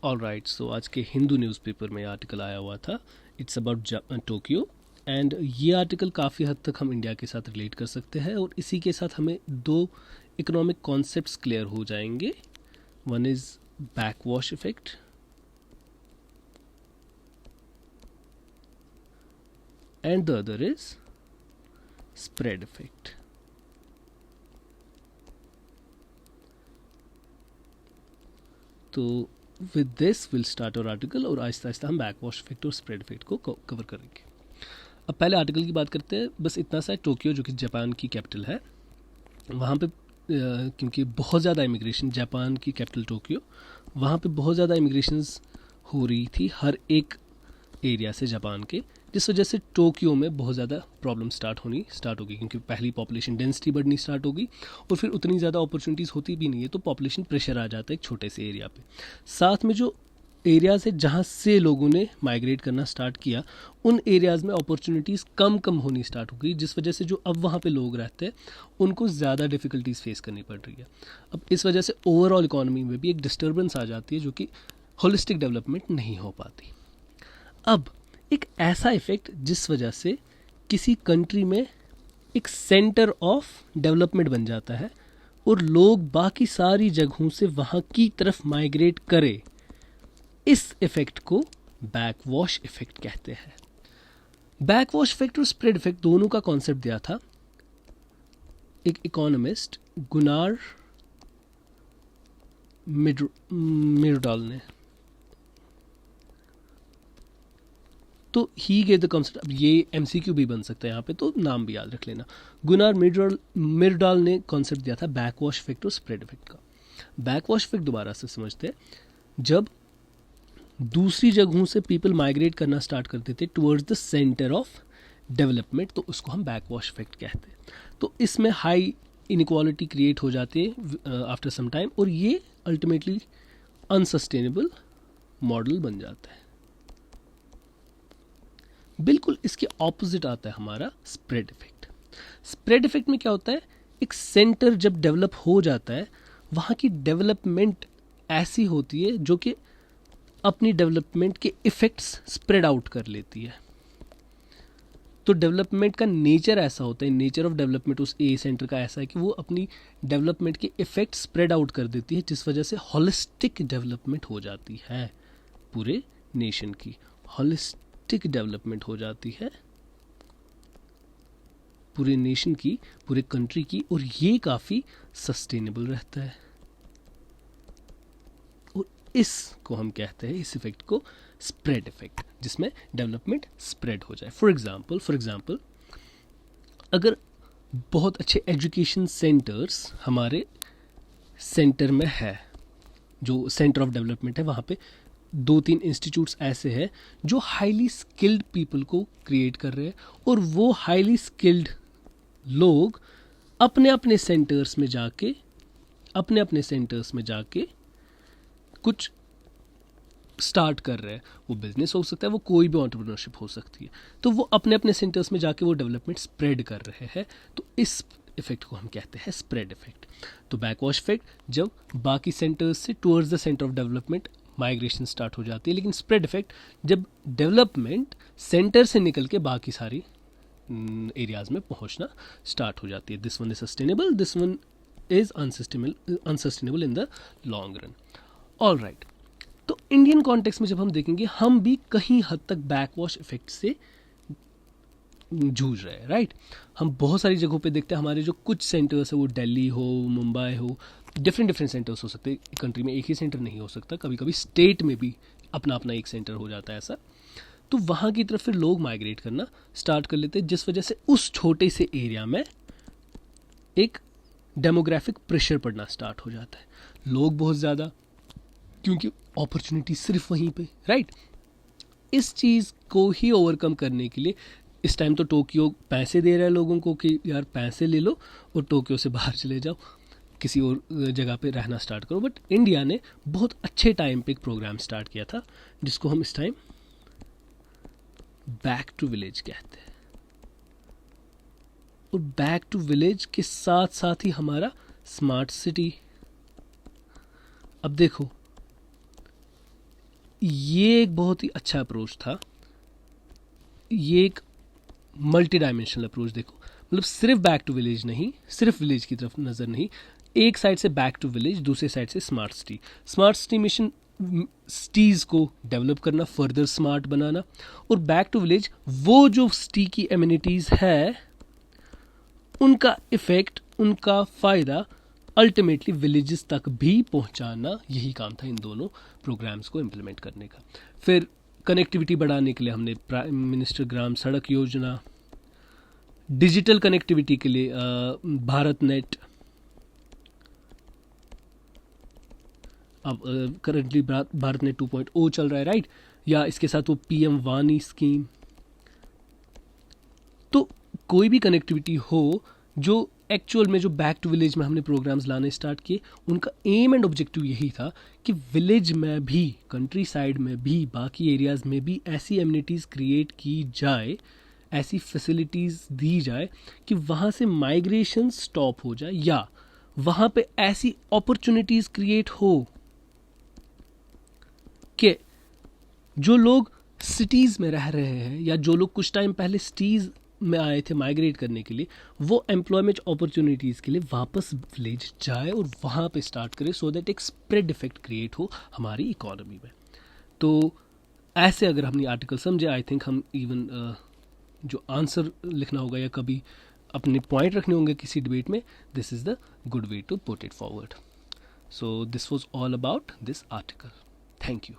All right, सो आज के Hindu newspaper में आर्टिकल आया हुआ था, इट्स अबाउट टोक्यो। एंड ये आर्टिकल काफ़ी हद तक हम इंडिया के साथ रिलेट कर सकते हैं और इसी के साथ हमें दो इकोनॉमिक कॉन्सेप्ट्स क्लियर हो जाएंगे। One is backwash effect and the other is spread effect. तो with this will start our article और आहिस्ता आहिस्ता हम बैकवॉश इफेक्ट और स्प्रेड इफेक्ट को कवर करेंगे। अब पहले आर्टिकल की बात करते हैं। बस इतना सा, टोक्यो जो कि जापान की कैपिटल है, वहाँ पे क्योंकि बहुत ज़्यादा इमिग्रेशन, जापान की कैपिटल टोक्यो, वहाँ पे बहुत ज़्यादा इमिग्रेशंस हो रही थी हर एक एरिया से जापान के, जिस वजह से टोक्यो में बहुत ज़्यादा प्रॉब्लम स्टार्ट हो गई, क्योंकि पहली पॉपुलेशन डेंसिटी बढ़नी स्टार्ट होगी और फिर उतनी ज़्यादा अपॉर्चुनिटीज़ होती भी नहीं है, तो पॉपुलेशन प्रेशर आ जाता है एक छोटे से एरिया पे। साथ में जो एरियाज़ है जहाँ से लोगों ने माइग्रेट करना स्टार्ट किया, उन एरियाज़ में अपॉर्चुनिटीज़ कम होनी स्टार्ट हो गई, जिस वजह से जो अब वहाँ पे लोग रहते हैं उनको ज़्यादा डिफ़िकल्टीज़ फेस करनी पड़ रही है। अब इस वजह से ओवरऑल इकोनॉमी में भी एक डिस्टर्बेंस आ जाती है, जो कि होलिस्टिक डेवलपमेंट नहीं हो पाती। अब एक ऐसा इफ़ेक्ट जिस वजह से किसी कंट्री में एक सेंटर ऑफ डेवलपमेंट बन जाता है और लोग बाकी सारी जगहों से वहाँ की तरफ माइग्रेट करें, इस इफेक्ट को बैकवॉश इफेक्ट कहते हैं। बैकवॉश इफेक्ट और स्प्रेड इफेक्ट दोनों का कॉन्सेप्ट दिया था एक इकोनॉमिस्ट गुनार मिरडाल ने। तो ही गेव द कॉन्सेप्ट। अब ये एमसीक्यू भी बन सकता है यहाँ पे, तो नाम भी याद रख लेना। गुनार मिरडाल ने कॉन्सेप्ट दिया था बैकवॉश इफेक्ट और स्प्रेड इफेक्ट का। बैकवॉश इफेक्ट दोबारा से समझते हैं, जब दूसरी जगहों से पीपल माइग्रेट करना स्टार्ट करते थे towards the centre of development, तो उसको हम बैकवॉश इफेक्ट कहते हैं। तो इसमें हाई इनइक्वालिटी क्रिएट हो जाती है आफ्टर सम टाइम, और ये अल्टीमेटली अनसस्टेनेबल मॉडल बन जाता है। बिल्कुल इसके ऑपोजिट आता है हमारा स्प्रेड इफेक्ट। स्प्रेड इफेक्ट में क्या होता है, एक सेंटर जब डेवलप हो जाता है, वहाँ की डेवलपमेंट ऐसी होती है जो कि अपनी डेवलपमेंट के इफ़ेक्ट्स स्प्रेड आउट कर लेती है। तो डेवलपमेंट का नेचर ऐसा होता है, नेचर ऑफ डेवलपमेंट उस ए सेंटर का ऐसा है कि वो अपनी डेवलपमेंट के इफ़ेक्ट स्प्रेड आउट कर देती है, जिस वजह से हॉलिस्टिक डेवलपमेंट हो जाती है पूरे नेशन की। हॉलिस्टिक डेवलपमेंट हो जाती है पूरे नेशन की, पूरे कंट्री की, और ये काफ़ी सस्टेनेबल रहता है। इसको हम कहते हैं, इस इफेक्ट को स्प्रेड इफेक्ट, जिसमें डेवलपमेंट स्प्रेड हो जाए। फॉर एग्जांपल अगर बहुत अच्छे एजुकेशन सेंटर्स हमारे सेंटर में है, जो सेंटर ऑफ डेवलपमेंट है, वहाँ पे 2-3 इंस्टीट्यूट्स ऐसे हैं जो हाईली स्किल्ड पीपल को क्रिएट कर रहे हैं, और वो हाईली स्किल्ड लोग अपने अपने सेंटर्स में जाके कुछ स्टार्ट कर रहे हैं। वो बिजनेस हो सकता है, वो कोई भी एंटरप्रेन्योरशिप हो सकती है। तो वो अपने अपने सेंटर्स में जाके वो डेवलपमेंट स्प्रेड कर रहे हैं, तो इस इफेक्ट को हम कहते हैं स्प्रेड इफेक्ट। तो बैकवॉश इफेक्ट जब बाकी सेंटर्स से towards the centre of development migration start हो जाती है, लेकिन स्प्रेड इफेक्ट जब डेवलपमेंट सेंटर से निकल के बाकी सारी एरियाज में पहुंचना स्टार्ट हो जाती है। This one is sustainable, this one is unsustainable in the long run. All right, तो इंडियन कॉन्टेक्स्ट में जब हम देखेंगे, हम भी कहीं हद तक बैकवॉश इफेक्ट से जूझ रहे हैं, राइट। हम बहुत सारी जगहों पे देखते हैं, हमारे जो कुछ सेंटर्स है, वो दिल्ली हो, मुंबई हो, डिफरेंट सेंटर्स हो सकते हैं। कंट्री में एक ही सेंटर नहीं हो सकता, कभी कभी स्टेट में भी अपना अपना एक सेंटर हो जाता है ऐसा। तो वहाँ की तरफ फिर लोग माइग्रेट करना स्टार्ट कर लेते हैं, जिस वजह से उस छोटे से एरिया में एक डेमोग्राफिक प्रेशर पड़ना स्टार्ट हो जाता है। लोग बहुत ज़्यादा, क्योंकि अपॉर्चुनिटी सिर्फ वहीं पे, राइट। इस चीज़ को ही ओवरकम करने के लिए इस टाइम तो टोक्यो पैसे दे रहा है लोगों को कि यार पैसे ले लो और टोक्यो से बाहर चले जाओ, किसी और जगह पे रहना स्टार्ट करो। बट इंडिया ने बहुत अच्छे टाइम पे एक प्रोग्राम स्टार्ट किया था, जिसको हम इस टाइम बैक टू विलेज कहते हैं। और बैक टू विलेज के साथ साथ ही हमारा स्मार्ट सिटी। अब देखो, ये एक बहुत ही अच्छा अप्रोच था। ये एक मल्टी डायमेंशनल अप्रोच, देखो मतलब सिर्फ बैक टू विलेज नहीं, सिर्फ विलेज की तरफ नज़र नहीं, एक साइड से बैक टू विलेज, दूसरे साइड से smart city. Smart city mission cities को डेवलप करना, फर्दर स्मार्ट बनाना, और बैक टू विलेज वो जो सिटी की एमिनिटीज़ है उनका इफ़ेक्ट, उनका फ़ायदा अल्टीमेटली विलेजेस तक भी पहुंचाना, यही काम था इन दोनों प्रोग्राम्स को इम्प्लीमेंट करने का। फिर कनेक्टिविटी बढ़ाने के लिए हमने प्राइम मिनिस्टर ग्राम सड़क योजना, डिजिटल कनेक्टिविटी के लिए भारत नेट, अब करंटली भारत नेट 2.0 चल रहा है, राइट, या इसके साथ वो पीएम वानी स्कीम। तो कोई भी कनेक्टिविटी हो, जो एक्चुअल में जो बैक टू विलेज में हमने प्रोग्राम्स लाने स्टार्ट किए, उनका एम एंड ऑब्जेक्टिव यही था कि विलेज में भी, कंट्री साइड में भी, बाकी एरियाज़ में भी ऐसी एमिनिटीज़ क्रिएट की जाए, ऐसी फैसिलिटीज़ दी जाए कि वहाँ से माइग्रेशन स्टॉप हो जाए, या वहाँ पे ऐसी अपॉर्चुनिटीज़ क्रिएट हो कि जो लोग सिटीज़ में रह रहे हैं, या जो लोग कुछ टाइम पहले सिटीज़ में आए थे माइग्रेट करने के लिए, वो एम्प्लॉयमेंट अपॉर्चुनिटीज़ के लिए वापस विलेज जाए और वहाँ पे स्टार्ट करे, सो दैट एक स्प्रेड इफेक्ट क्रिएट हो हमारी इकोनॉमी में। तो ऐसे अगर हमने आर्टिकल समझे, आई थिंक हम इवन जो आंसर लिखना होगा या कभी अपने पॉइंट रखने होंगे किसी डिबेट में, this is the good way to put it forward. So this was all about this article. Thank you.